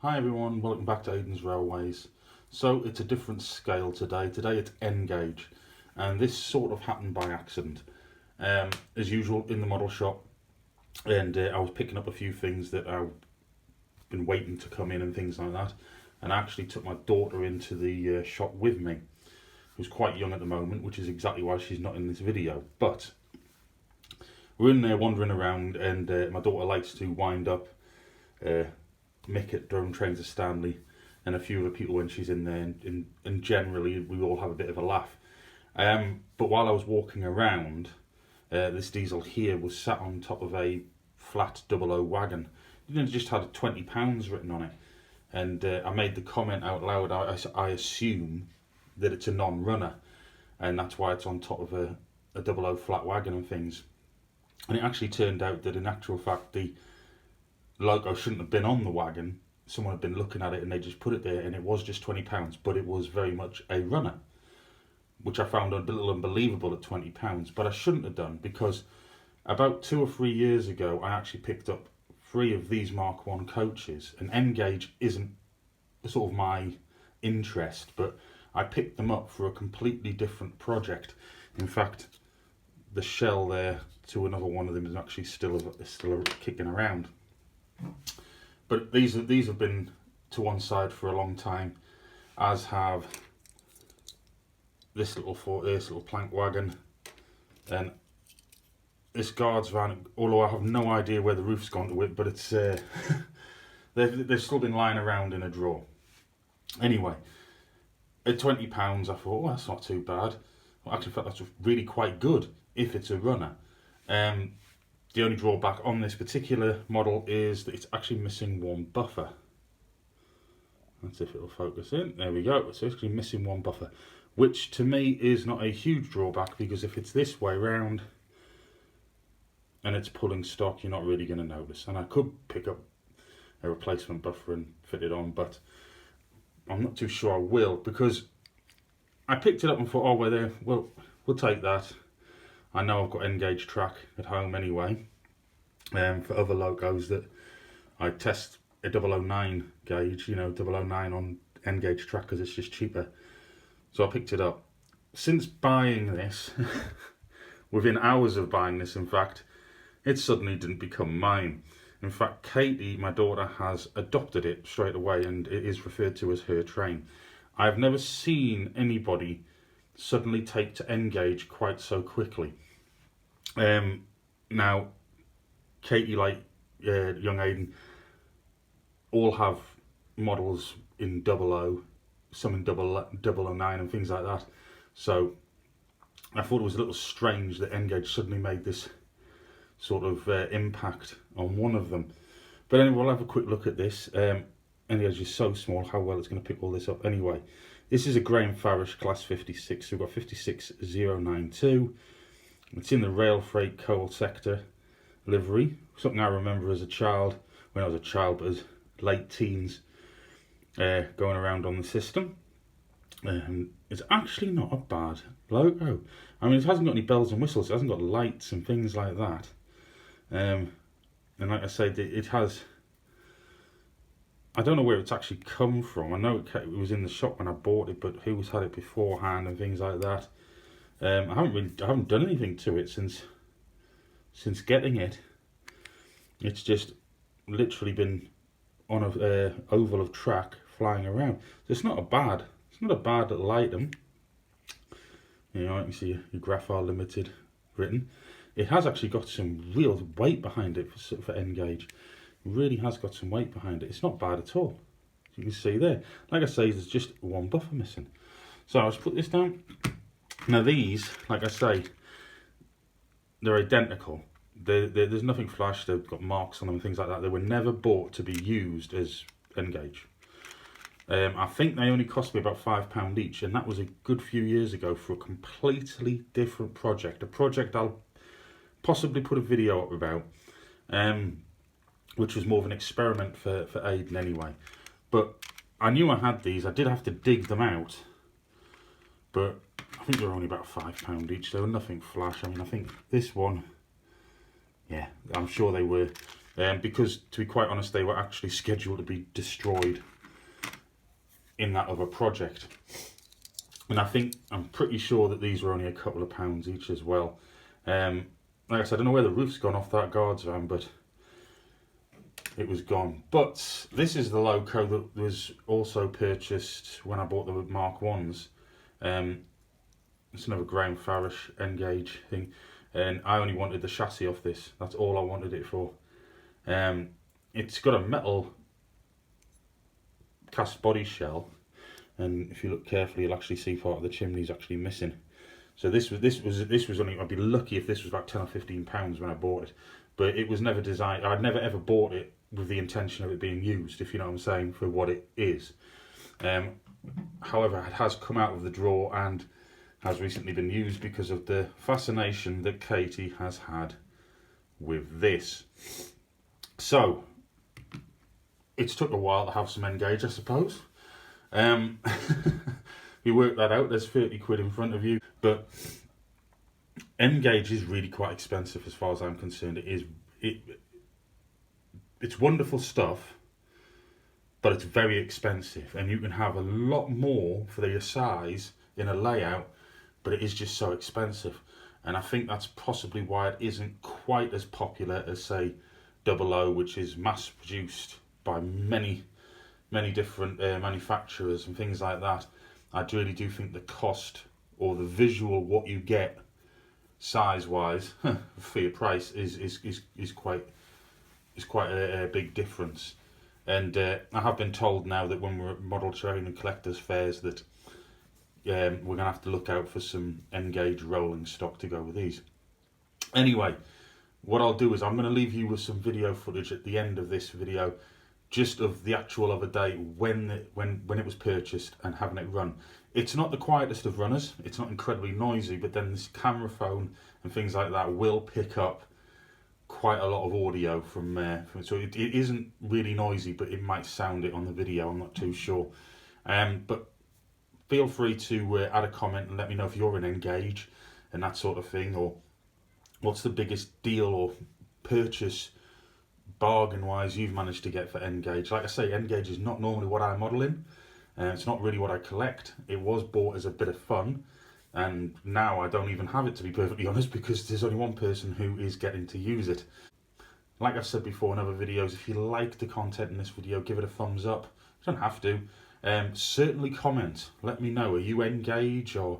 Hi everyone, welcome back to Aidans Railways. So it's a different scale today. Today it's N gauge, and this sort of happened by accident. As usual in the model shop, and I was picking up a few things that I've been waiting to come in and things like that, and I actually took my daughter into the shop with me, who's quite young at the moment, which is exactly why she's not in this video. But we're in there wandering around, and my daughter likes to wind up Mick at Durham Trains of Stanley and a few other people when she's in there, and generally we all have a bit of a laugh. But while I was walking around, this diesel here was sat on top of a flat 00 wagon. It just had £20 written on it, and I made the comment out loud, I assume that it's a non-runner, and that's why it's on top of a 00 flat wagon and things. And it actually turned out that in actual fact the logo shouldn't have been on the wagon. Someone had been looking at it and they just put it there, and it was just £20, but it was very much a runner, which I found a little unbelievable at £20. But I shouldn't have done, because about 2 or 3 years ago I actually picked up 3 of these Mk1 coaches, and N gauge isn't sort of my interest, but I picked them up for a completely different project. In fact, the shell there to another one of them is actually still kicking around. But these have been to one side for a long time, as have this little plank wagon, and this guard's van. Although I have no idea where the roof's gone to it, but it's they've still been lying around in a drawer. Anyway, at £20, I thought, well, that's not too bad. Well, actually, I thought that's really quite good if it's a runner. The only drawback on this particular model is that it's actually missing one buffer. Let's see if it'll focus in. There we go. So it's actually missing one buffer, which to me is not a huge drawback, because if it's this way round and it's pulling stock, you're not really going to notice. And I could pick up a replacement buffer and fit it on, but I'm not too sure I will, because I picked it up and thought, oh, well, we'll take that. I know I've got N gauge track at home anyway, for other locos that I test a 009 gauge, 009 on N gauge track, because it's just cheaper. So I picked it up. Since buying this, within hours of buying this, in fact, it suddenly didn't become mine. In fact, Katie, my daughter, has adopted it straight away, and it is referred to as her train. I've never seen anybody suddenly take to N gauge quite so quickly. Now, Katie, like young Aidan, all have models in 00, some in 009 and things like that. So I thought it was a little strange that N gauge suddenly made this sort of impact on one of them. But anyway, we'll have a quick look at this. N gauge is so small, how well it's going to pick all this up. Anyway, this is a Graham Farish class 56. So we've got 56092. It's in the rail freight coal sector livery. Something I remember as a child, when I was a child, but as late teens, going around on the system. It's actually not a bad logo. I mean, it hasn't got any bells and whistles. It hasn't got lights and things like that. And like I said, it has. I don't know where it's actually come from. I know it was in the shop when I bought it, but who's had it beforehand and things like that. I haven't done anything to it since getting it. It's just literally been on a oval of track flying around. So it's not a bad little item. You can see your Graphar Limited written. It has actually got some real weight behind it for N gauge. It really has got some weight behind it. It's not bad at all. As you can see there. Like I say, there's just one buffer missing. So I'll just put this down. Now these, like I say, they're identical. There's nothing flashed. They've got marks on them and things like that. They were never bought to be used as N gauge. I think they only cost me about £5 each, and that was a good few years ago for a completely different project. A project I'll possibly put a video up about, which was more of an experiment for Aidan anyway. But I knew I had these. I did have to dig them out, but I think they were only about £5 each. They were nothing flash. I mean, I think this one, yeah, I'm sure they were because to be quite honest, they were actually scheduled to be destroyed in that other project. And I'm pretty sure that these were only a couple of pounds each as well. Like I said, I don't know where the roof's gone off that guards van, but it was gone. But this is the loco that was also purchased when I bought the Mk1s. It's another Graham Farish N-gauge thing, and I only wanted the chassis off this. That's all I wanted it for. It's got a metal cast body shell, and if you look carefully, you'll actually see part of the chimney's actually missing. So this was only, I'd be lucky if this was about £10 or £15 when I bought it, but it was never designed. I'd never ever bought it with the intention of it being used, if you know what I'm saying, for what it is. However, it has come out of the drawer and has recently been used because of the fascination that Katie has had with this. So it's took a while to have some N-gauge, I suppose. You work that out, there's 30 quid in front of you, but N-gauge is really quite expensive as far as I'm concerned. It's wonderful stuff, but it's very expensive, and you can have a lot more for your size in a layout, but it is just so expensive. And I think that's possibly why it isn't quite as popular as, say, 00, which is mass produced by many different manufacturers and things like that. I really do think the cost or the visual, what you get size wise for your price is quite a big difference. And I have been told now that when we're at model train and collectors fairs that we're going to have to look out for some N-gauge rolling stock to go with these. Anyway, what I'll do is I'm going to leave you with some video footage at the end of this video, just of the actual other day when it was purchased and having it run. It's not the quietest of runners, it's not incredibly noisy, but then this camera phone and things like that will pick up quite a lot of audio from so it isn't really noisy, but it might sound it on the video, I'm not too sure. But feel free to add a comment and let me know if you're in N-gauge and that sort of thing, or what's the biggest deal or purchase bargain wise you've managed to get for N-gauge. Like I say, N-gauge is not normally what I model in, and it's not really what I collect. It was bought as a bit of fun, and now I don't even have it, to be perfectly honest, because there's only one person who is getting to use it. Like I've said before in other videos, if you like the content in this video, give it a thumbs up. You don't have to. Certainly comment. Let me know, are you N-gauge, or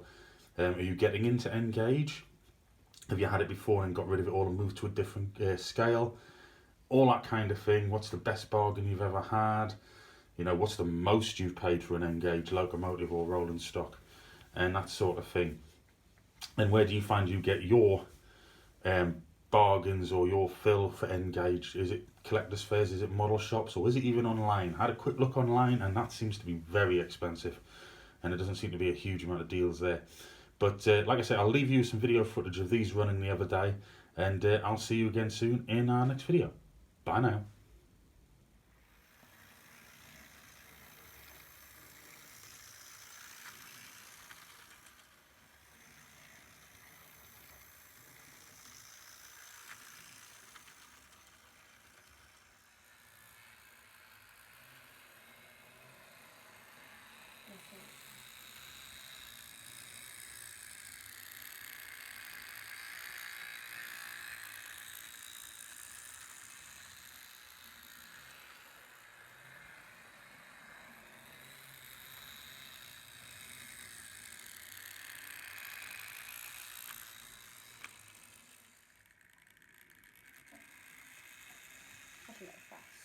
are you getting into N-gauge? Have you had it before and got rid of it all and moved to a different scale? All that kind of thing. What's the best bargain you've ever had? You know, what's the most you've paid for an N-gauge locomotive or rolling stock, and that sort of thing. And where do you find you get your bargains or your fill for N-gauge? Is it collectors fairs? Is it model shops? Or is it even online? I had a quick look online, and that seems to be very expensive, and it doesn't seem to be a huge amount of deals there. But like I said, I'll leave you some video footage of these running the other day, and I'll see you again soon in our next video. Bye now. I think that's fast.